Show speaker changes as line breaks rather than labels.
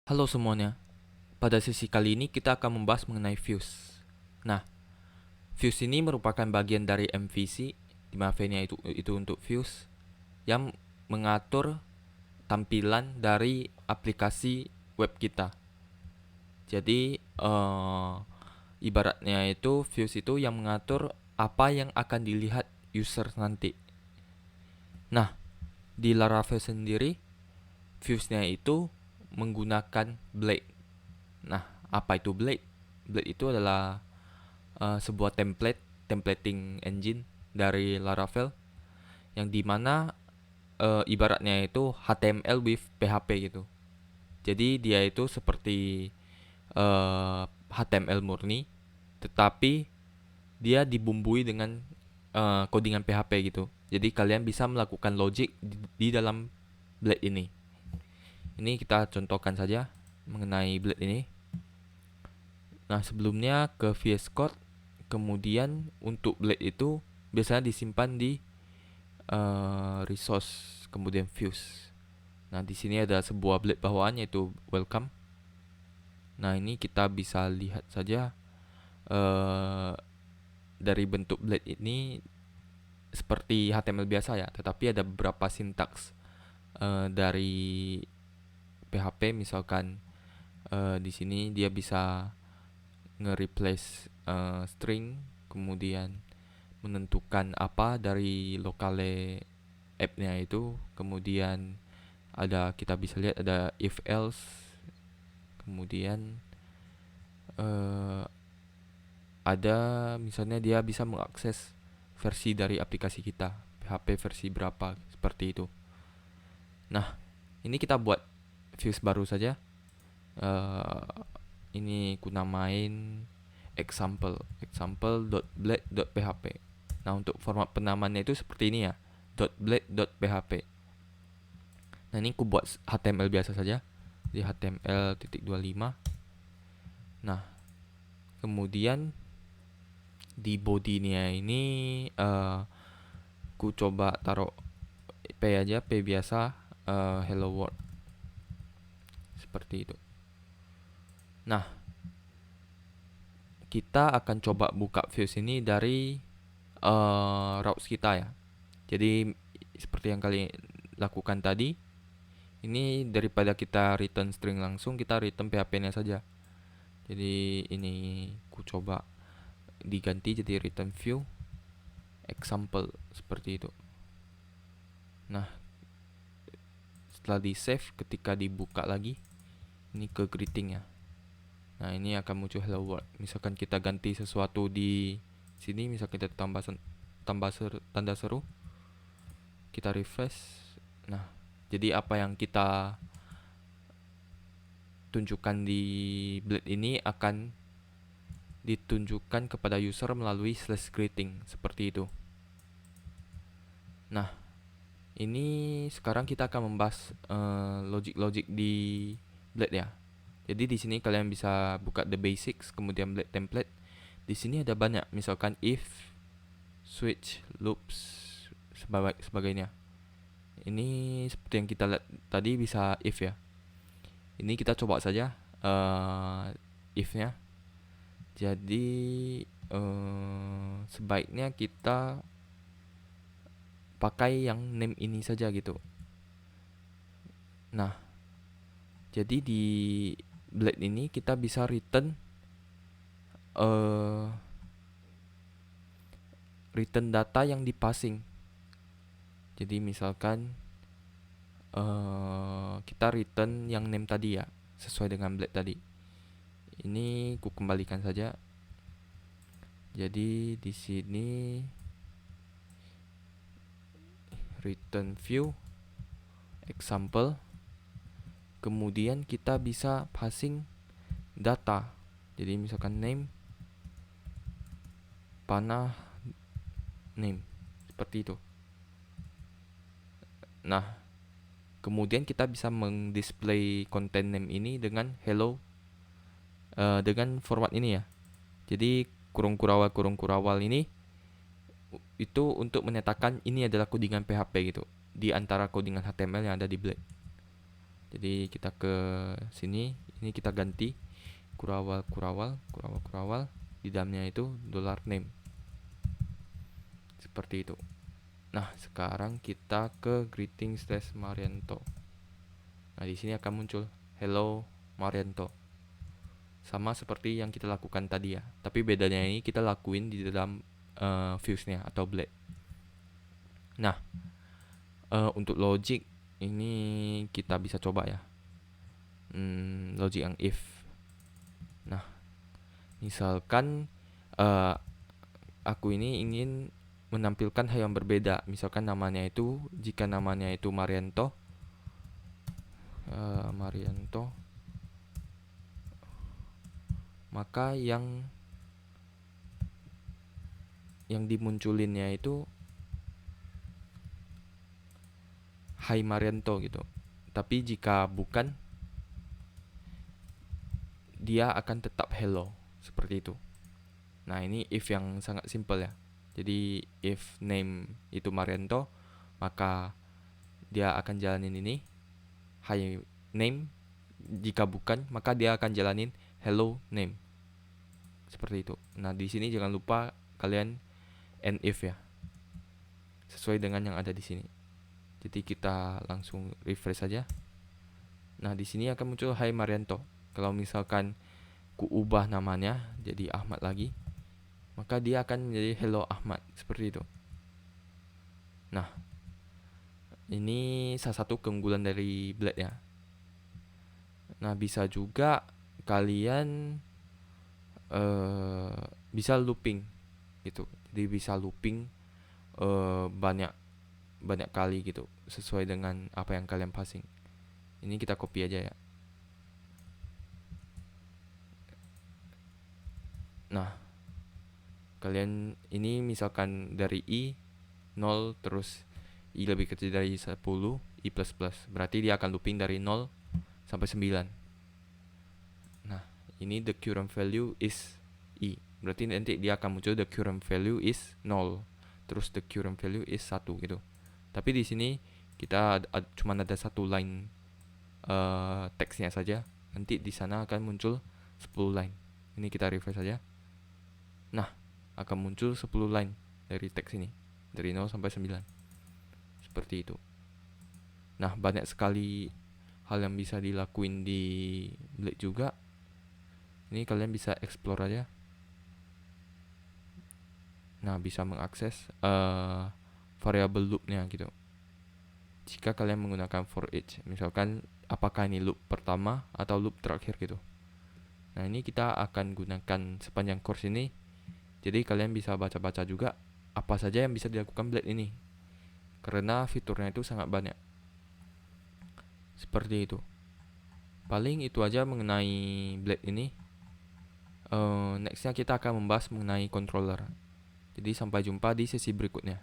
Halo semuanya, pada sesi kali ini kita akan membahas mengenai views. Nah, views ini merupakan bagian dari MVC, di mana V-nya itu untuk views, yang mengatur tampilan dari aplikasi web kita. Jadi, ibaratnya itu views itu yang mengatur apa yang akan dilihat user nanti. Nah, di Laravel sendiri, viewsnya itu menggunakan Blade. Nah, apa itu Blade? Blade itu adalah sebuah templating engine dari Laravel yang dimana ibaratnya itu HTML with PHP gitu. Jadi dia itu seperti HTML murni, tetapi dia dibumbui dengan codingan PHP gitu. Jadi kalian bisa melakukan logic di dalam Blade ini. Ini kita contohkan saja mengenai Blade ini. Nah, sebelumnya ke VS Code, kemudian untuk Blade itu biasanya disimpan di resource, kemudian views. Nah, di sini ada sebuah Blade bawaan yaitu welcome. Nah, ini kita bisa lihat saja dari bentuk Blade ini seperti HTML biasa ya, tetapi ada beberapa sintaks dari PHP, misalkan di sini dia bisa nge-replace string, kemudian menentukan apa dari lokale app-nya itu, kemudian kita bisa lihat ada if else, kemudian eh, ada misalnya dia bisa mengakses versi dari aplikasi kita, PHP versi berapa, seperti itu. Nah, ini kita buat views baru saja. Ini ku namain example.blade.php. Nah, untuk format penamaannya itu seperti ini ya, .blade.php. Nah, ini ku buat HTML biasa saja, di HTML.25. Nah, kemudian di body-nya ini ku coba taruh P aja, P biasa, hello world, seperti itu. Nah, kita akan coba buka views ini dari routes kita ya. Jadi seperti yang kalian lakukan tadi, ini daripada kita return string langsung, kita return PHP-nya saja. Jadi ini ku coba diganti jadi return view example, seperti itu. Nah, setelah di save, ketika dibuka lagi, ini ke greeting ya. Nah, ini akan muncul hello world. Misalkan kita ganti sesuatu di sini, misal kita tambah tanda seru, kita refresh. Nah, jadi apa yang kita tunjukkan di Blade ini akan ditunjukkan kepada user melalui slash greeting, seperti itu. Nah, ini sekarang kita akan membahas logic di Blade ya. Jadi di sini kalian bisa buka the basics, kemudian Blade template. Di sini ada banyak, misalkan if, switch, loops, sebagainya. Ini seperti yang kita lihat tadi, bisa if ya. Ini kita coba saja if-nya. Jadi sebaiknya kita pakai yang name ini saja gitu. Nah, jadi di Blade ini kita bisa return return data yang dipassing. Jadi misalkan kita return yang name tadi ya, sesuai dengan Blade tadi. Ini ku kembalikan saja. Jadi di sini return view example, kemudian kita bisa passing data. Jadi misalkan name panah name, seperti itu. Nah, kemudian kita bisa mendisplay konten name ini dengan hello dengan format ini ya. Jadi kurung kurawal ini itu untuk menyatakan ini adalah codingan PHP gitu di antara codingan HTML yang ada di Blade. Jadi kita ke sini, ini kita ganti kurawal di dalamnya itu $name seperti itu. Nah, sekarang kita ke greeting/Marianto. Nah, di sini akan muncul hello Marianto. Sama seperti yang kita lakukan tadi ya. Tapi bedanya ini kita lakuin di dalam Vue-nya atau Blade. Nah, untuk logic ini kita bisa coba ya. Logic yang if. Nah, misalkan aku ini ingin menampilkan hal yang berbeda. Misalkan namanya itu, jika namanya itu Marianto, maka yang dimunculinnya itu Hai Marianto gitu. Tapi jika bukan, dia akan tetap hello seperti itu. Nah, ini if yang sangat simple ya. Jadi if name itu Marianto, maka dia akan jalanin ini Hai name. Jika bukan, maka dia akan jalanin hello name. Seperti itu. Nah, di sini jangan lupa kalian and if ya. Sesuai dengan yang ada di sini. Jadi kita langsung refresh saja. Nah, di sini akan muncul Hai Marianto. Kalau misalkan ku ubah namanya jadi Ahmad lagi, maka dia akan menjadi hello Ahmad seperti itu. Nah, ini salah satu keunggulan dari Blade ya. Nah, bisa juga kalian bisa looping gitu. Jadi bisa looping banyak kali gitu sesuai dengan apa yang kalian passing. Ini kita copy aja ya. Nah, kalian ini misalkan dari i 0 terus i lebih kecil dari 10, i++, berarti dia akan looping dari 0 sampai 9. Nah, ini the current value is i, berarti nanti dia akan muncul the current value is 0, terus the current value is 1 gitu. Tapi di sini kita cuma ada satu line teksnya saja. Nanti di sana akan muncul 10 line. Ini kita refresh saja. Nah, akan muncul 10 line dari teks ini, dari 0 sampai 9. Seperti itu. Nah, banyak sekali hal yang bisa dilakuin di Blade juga. Ini kalian bisa explore aja. Nah, bisa mengakses variable loop-nya gitu. Jika kalian menggunakan for each, misalkan apakah ini loop pertama atau loop terakhir gitu. Nah, ini kita akan gunakan sepanjang course ini. Jadi kalian bisa baca-baca juga apa saja yang bisa dilakukan Blade ini, karena fiturnya itu sangat banyak. Seperti itu. Paling itu aja mengenai Blade ini. Nextnya kita akan membahas mengenai controller. Jadi sampai jumpa di sesi berikutnya.